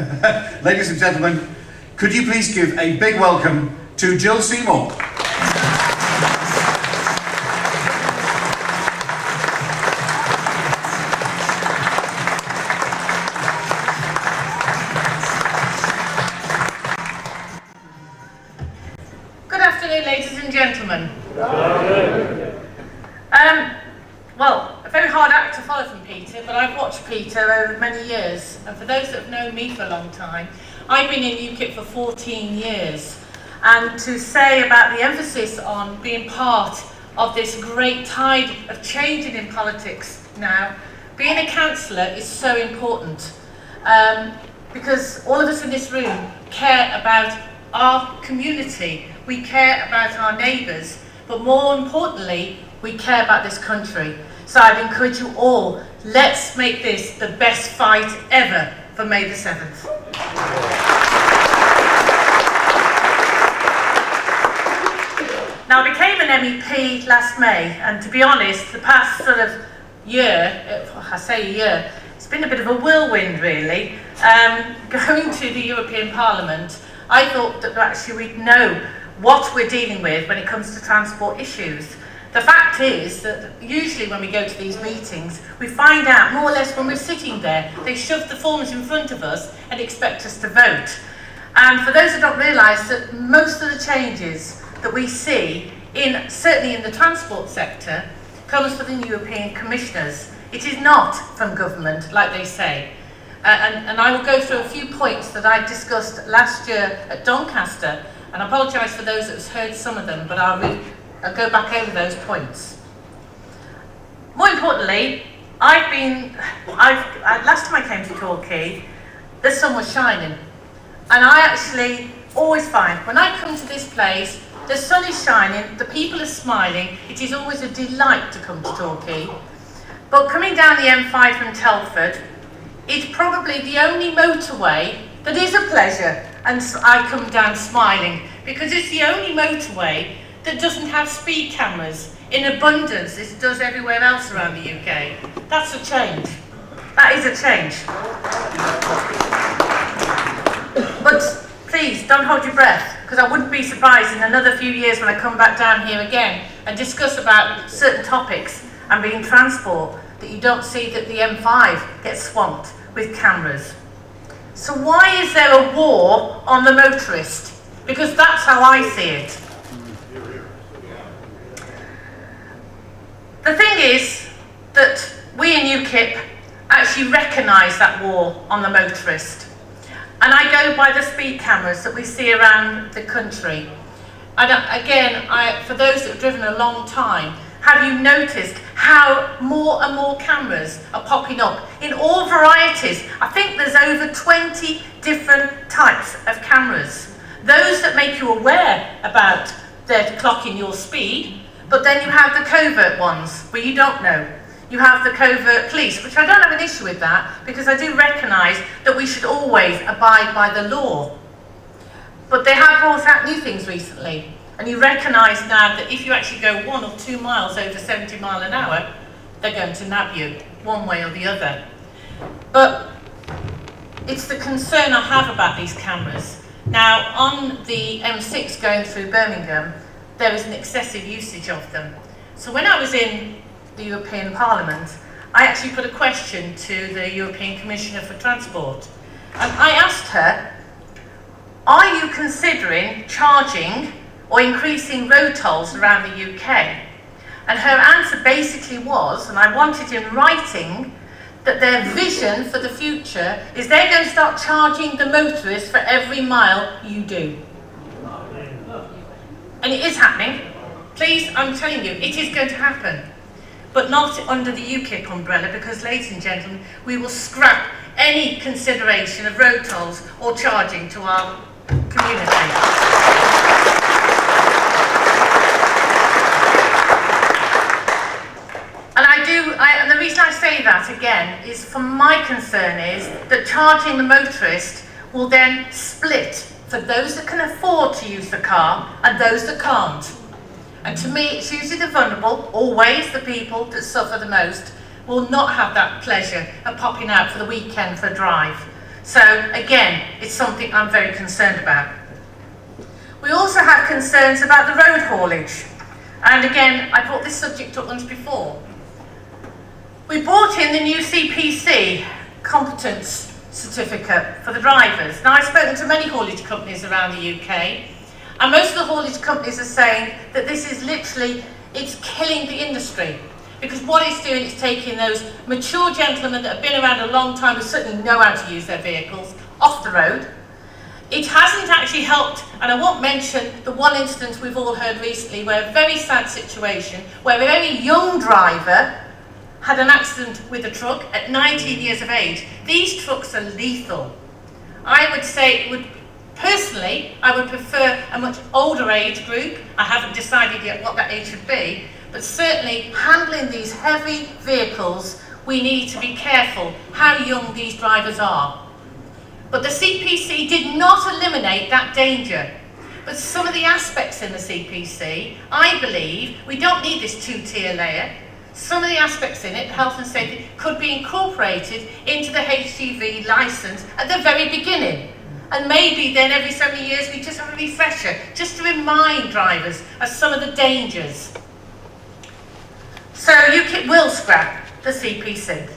Ladies and gentlemen, could you please give a big welcome to Jill Seymour. Good afternoon, ladies and gentlemen. Well, a very hard act to follow from Peter, but I've watched Peter over many years, and for those that have known me for a long time, I've been in UKIP for 14 years, and to say about the emphasis on being part of this great tide of changing in politics now, being a councillor is so important, because all of us in this room care about our community, we care about our neighbours, but more importantly, we care about this country. So I'd encourage you all, let's make this the best fight ever for May the 7th. Now, I became an MEP last May, and to be honest, the past sort of year, I say a year, it's been a bit of a whirlwind really. Going to the European Parliament, I thought that actually we'd know what we're dealing with when it comes to transport issues. The fact is that usually when we go to these meetings, we find out more or less when we're sitting there, they shove the forms in front of us and expect us to vote. And for those who don't realise that most of the changes that we see, certainly in the transport sector, comes from the European commissioners. It is not from government, like they say. And I will go through a few points that I discussed last year at Doncaster, and I apologise for those that have heard some of them, but I'll go back over those points. More importantly, last time I came to Torquay, the sun was shining. And I actually always find, when I come to this place, the sun is shining, the people are smiling, it is always a delight to come to Torquay. But coming down the M5 from Telford, it's probably the only motorway that is a pleasure, and I come down smiling, because it's the only motorway that doesn't have speed cameras in abundance as it does everywhere else around the UK. That's a change. That is a change. But please, don't hold your breath, because I wouldn't be surprised in another few years when I come back down here again and discuss about certain topics and being transport, that you don't see that the M5 gets swamped with cameras. So why is there a war on the motorist? Because that's how I see it. The thing is that we in UKIP actually recognise that war on the motorist. And I go by the speed cameras that we see around the country. And again, for those that have driven a long time, have you noticed how more and more cameras are popping up in all varieties? I think there's over 20 different types of cameras. Those that make you aware about their clocking your speed, but then you have the covert ones where you don't know. You have the covert police, which I don't have an issue with that, because I do recognise that we should always abide by the law. But they have brought out new things recently. And you recognise now that if you actually go 1 or 2 miles over 70 miles an hour, they're going to nab you, one way or the other. But it's the concern I have about these cameras. Now, on the M6 going through Birmingham, there is an excessive usage of them. So when I was in the European Parliament, I actually put a question to the European Commissioner for Transport. And I asked her, are you considering charging or increasing road tolls around the UK? And her answer basically was, and I wanted in writing, that their vision for the future is they're going to start charging the motorists for every mile you do. And it is happening. Please, I'm telling you, it is going to happen. But not under the UKIP umbrella, because, ladies and gentlemen, we will scrap any consideration of road tolls or charging to our community. And the reason I say that again is, from my concern is that charging the motorist will then split for those that can afford to use the car and those that can't. And to me, it's usually the vulnerable, always the people that suffer the most, will not have that pleasure of popping out for the weekend for a drive. So again, it's something I'm very concerned about. We also have concerns about the road haulage. And again, I brought this subject up once before. We brought in the new CPC, competence certificate for the drivers. Now, I've spoken to many haulage companies around the UK, and most of the haulage companies are saying that this is literally, it's killing the industry. Because what it's doing is taking those mature gentlemen that have been around a long time, who certainly know how to use their vehicles, off the road. It hasn't actually helped, and I won't mention the one instance we've all heard recently, where a very sad situation, where a very young driver had an accident with a truck at 19 years of age. These trucks are lethal. I would say, personally, I would prefer a much older age group. I haven't decided yet what that age should be, but certainly handling these heavy vehicles, we need to be careful how young these drivers are. But the CPC did not eliminate that danger. But some of the aspects in the CPC, I believe, we don't need this two-tier layer. Some of the aspects in it, health and safety, could be incorporated into the HGV licence at the very beginning. And maybe then every so many years we just have a refresher, just to remind drivers of some of the dangers. So UKIP will scrap the CPC.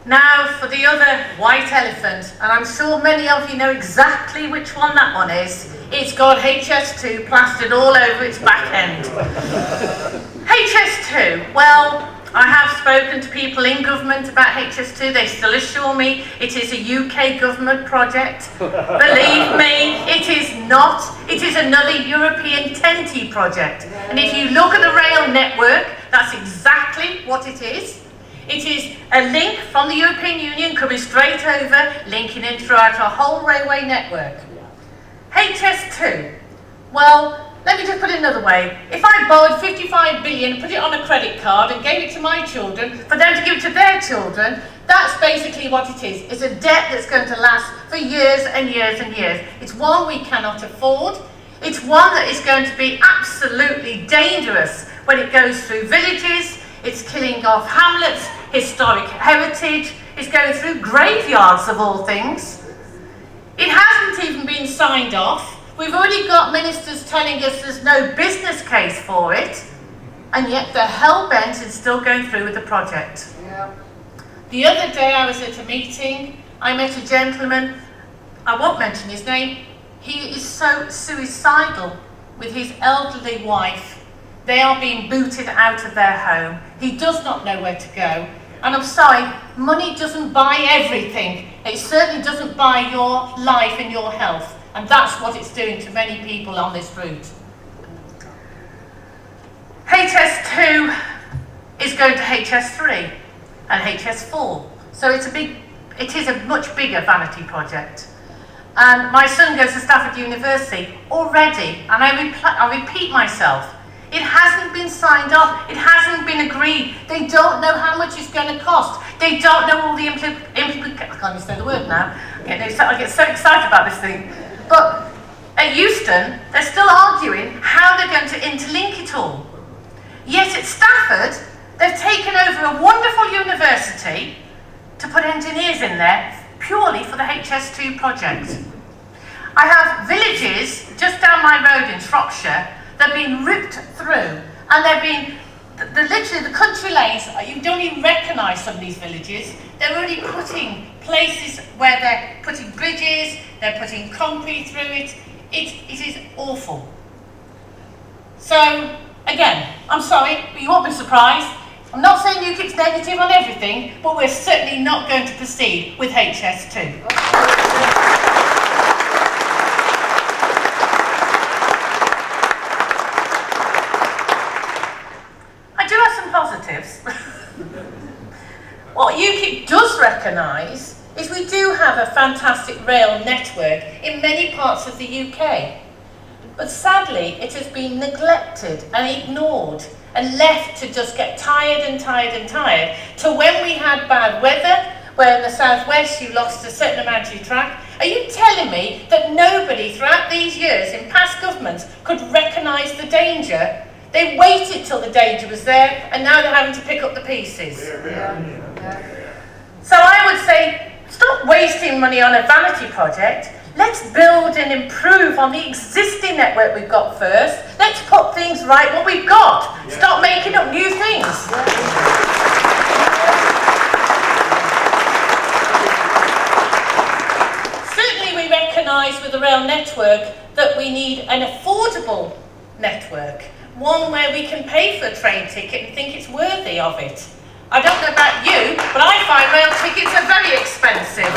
Now for the other white elephant, and I'm sure many of you know exactly which one that one is. It's got HS2 plastered all over its back end. HS2, well, I have spoken to people in government about HS2. They still assure me it is a UK government project. Believe me, it is not. It is another European TEN-T project. And if you look at the rail network, that's exactly what it is. It is a link from the European Union coming straight over, linking in throughout our whole railway network. HS2, well, let me just put it another way. If I borrowed 55 billion, put it on a credit card and gave it to my children, for them to give it to their children, that's basically what it is. It's a debt that's going to last for years and years and years. It's one we cannot afford. It's one that is going to be absolutely dangerous when it goes through villages. It's killing off hamlets, historic heritage. It's going through graveyards of all things. It hasn't even been signed off. We've already got ministers telling us there's no business case for it, and yet they're hell-bent in still going through with the project. Yeah. The other day I was at a meeting, I met a gentleman, I won't mention his name, he is so suicidal with his elderly wife. They are being booted out of their home. He does not know where to go. And I'm sorry, money doesn't buy everything. It certainly doesn't buy your life and your health. And that's what it's doing to many people on this route. HS2 is going to HS3 and HS4. So it is a much bigger vanity project. And my son goes to Stafford University already, and I repeat myself, it hasn't been signed off, it hasn't been agreed. They don't know how much it's going to cost. They don't know all the implications. I can't even say the word now. I get so excited about this thing. But at Euston, they're still arguing how they're going to interlink it all. Yet at Stafford, they've taken over a wonderful university to put engineers in there purely for the HS2 project. I have villages just down my road in Shropshire that have been ripped through, and they've been, literally the country lanes, you don't even recognise some of these villages. They're already putting places where they're putting bridges, they're putting concrete through it. It is awful. So, again, I'm sorry, but you won't be surprised. I'm not saying UKIP's negative on everything, but we're certainly not going to proceed with HS2. I do have some positives. What UKIP does recognise is we do have a fantastic rail network in many parts of the UK. But sadly, it has been neglected and ignored and left to just get tired and tired and tired, to when we had bad weather, where in the southwest you lost a certain amount of your track. Are you telling me that nobody throughout these years in past governments could recognise the danger? They waited till the danger was there, and now they're having to pick up the pieces. So I would say, stop wasting money on a vanity project. Let's build and improve on the existing network we've got first. Let's put things right what we've got. Stop making up new things. Certainly we recognise with the rail network that we need an affordable network. One where we can pay for a train ticket and think it's worthy of it. I don't know about you, but I find rail tickets are very expensive.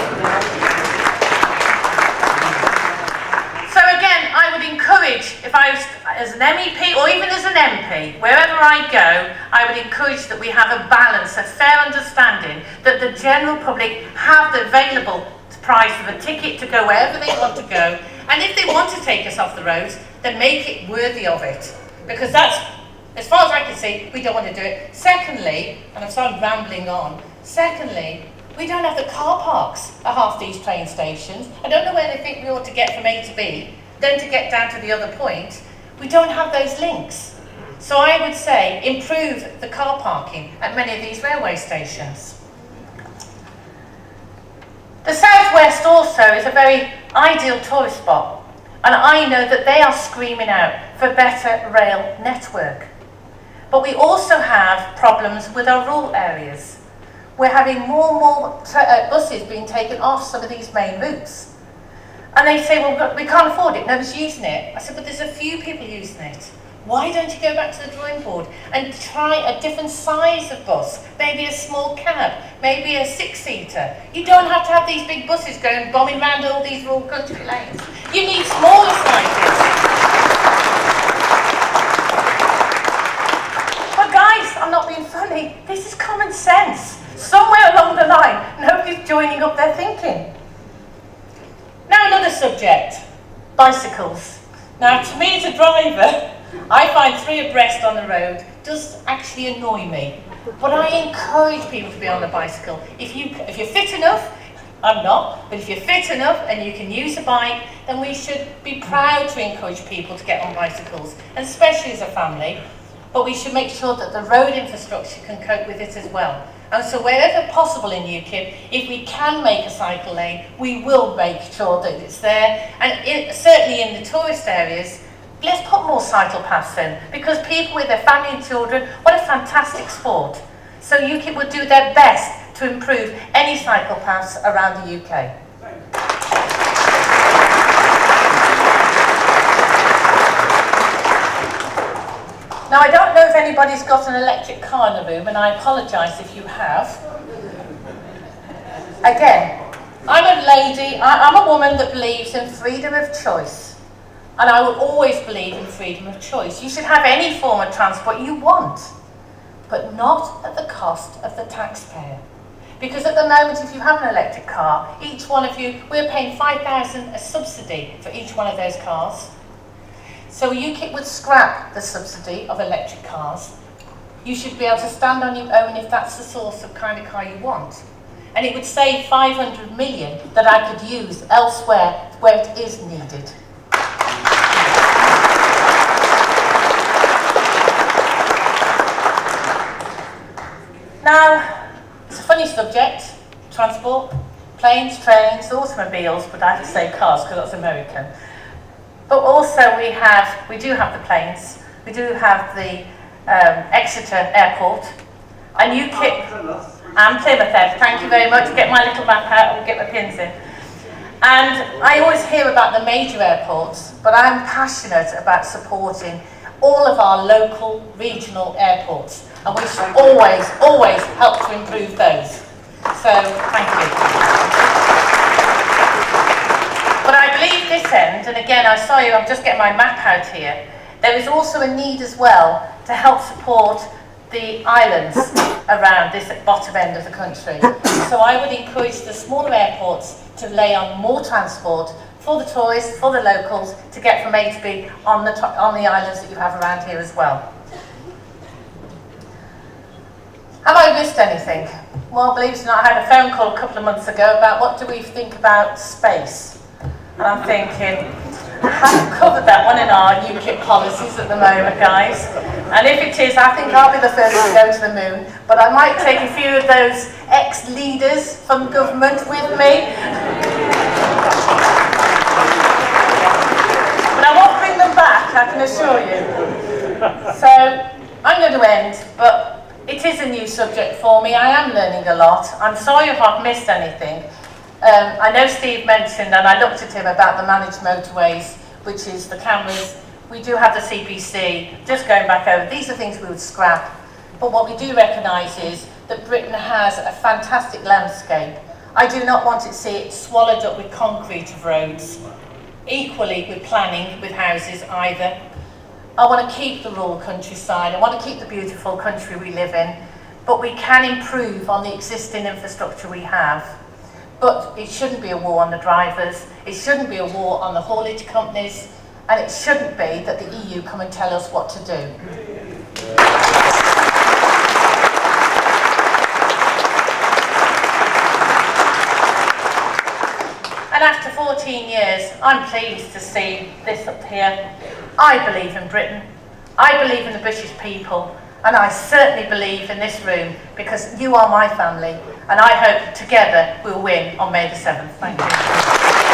So again, I would encourage, if I was as an MEP or even as an MP, wherever I go, I would encourage that we have a balance, a fair understanding that the general public have the available price of a ticket to go wherever they want to go, and if they want to take us off the roads, then make it worthy of it. Because that's, as far as I can see, we don't want to do it. Secondly, and I'm sorry I'm rambling on, secondly, we don't have the car parks at half these train stations. I don't know where they think we ought to get from A to B, then to get down to the other point. We don't have those links. So I would say improve the car parking at many of these railway stations. The southwest also is a very ideal tourist spot. And I know that they are screaming out for better rail network. But we also have problems with our rural areas. We're having more and more buses being taken off some of these main routes. And they say, well, we can't afford it, nobody's using it. I said, but there's a few people using it. Why don't you go back to the drawing board and try a different size of bus? Maybe a small cab, maybe a 6-seater. You don't have to have these big buses going bombing around all these rural country lanes. You need smaller sizes. But guys, I'm not being funny. This is common sense. Somewhere along the line, nobody's joining up their thinking. Now another subject, bicycles. Now to me as a driver, I find 3 abreast on the road does actually annoy me. But I encourage people to be on a bicycle. If you're fit enough, I'm not, but if you're fit enough and you can use a bike, then we should be proud to encourage people to get on bicycles, and especially as a family. But we should make sure that the road infrastructure can cope with it as well. And so wherever possible in UKIP, if we can make a cycle lane, we will make sure that it's there. And certainly in the tourist areas, let's put more cycle paths in, because people with their family and children, what a fantastic sport. So UKIP will do their best to improve any cycle paths around the UK. Now I don't know if anybody's got an electric car in the room, and I apologise if you have. Again, I'm a lady, I'm a woman that believes in freedom of choice. And I will always believe in freedom of choice. You should have any form of transport you want, but not at the cost of the taxpayer. Because at the moment, if you have an electric car, each one of you, we're paying £5,000 a subsidy for each one of those cars. So UKIP would scrap the subsidy of electric cars. You should be able to stand on your own if that's the source of kind of car you want. And it would save 500 million that I could use elsewhere where it is needed. Now, it's a funny subject, transport, planes, trains, automobiles, but I have to say cars because that's American. But also we do have the planes, we do have the Exeter Airport, and UKIP, and Plymouth, thank you very much, get my little map out and get my pins in. And I always hear about the major airports, but I'm passionate about supporting all of our local, regional airports, and we should always, always help to improve those. So, thank you. But I believe this end, and again, I'm sorry, I'm just getting my map out here, there is also a need as well to help support the islands around this bottom end of the country. So I would encourage the smaller airports to lay on more transport for the tourists, for the locals, to get from A to B on the islands that you have around here as well. Have I missed anything? Well, believe it or not, I had a phone call a couple of months ago about what do we think about space. And I'm thinking, I haven't covered that one in our UKIP policies at the moment, guys. And if it is, I think I'll be the first to go to the moon. But I might take a few of those ex-leaders from government with me. But I won't bring them back, I can assure you. So I'm going to end, but it is a new subject for me. I am learning a lot. I'm sorry if I've missed anything. I know Steve mentioned, and I looked at him about the managed motorways, which is the cameras. We do have the CPC, just going back over, these are things we would scrap. But what we do recognise is that Britain has a fantastic landscape. I do not want to see it swallowed up with concrete of roads. Equally with planning, with houses either. I want to keep the rural countryside, I want to keep the beautiful country we live in, but we can improve on the existing infrastructure we have. But it shouldn't be a war on the drivers, it shouldn't be a war on the haulage companies, and it shouldn't be that the EU come and tell us what to do. And after 14 years, I'm pleased to see this up here. I believe in Britain, I believe in the British people, and I certainly believe in this room because you are my family, and I hope together we'll win on May the 7th. Thank you.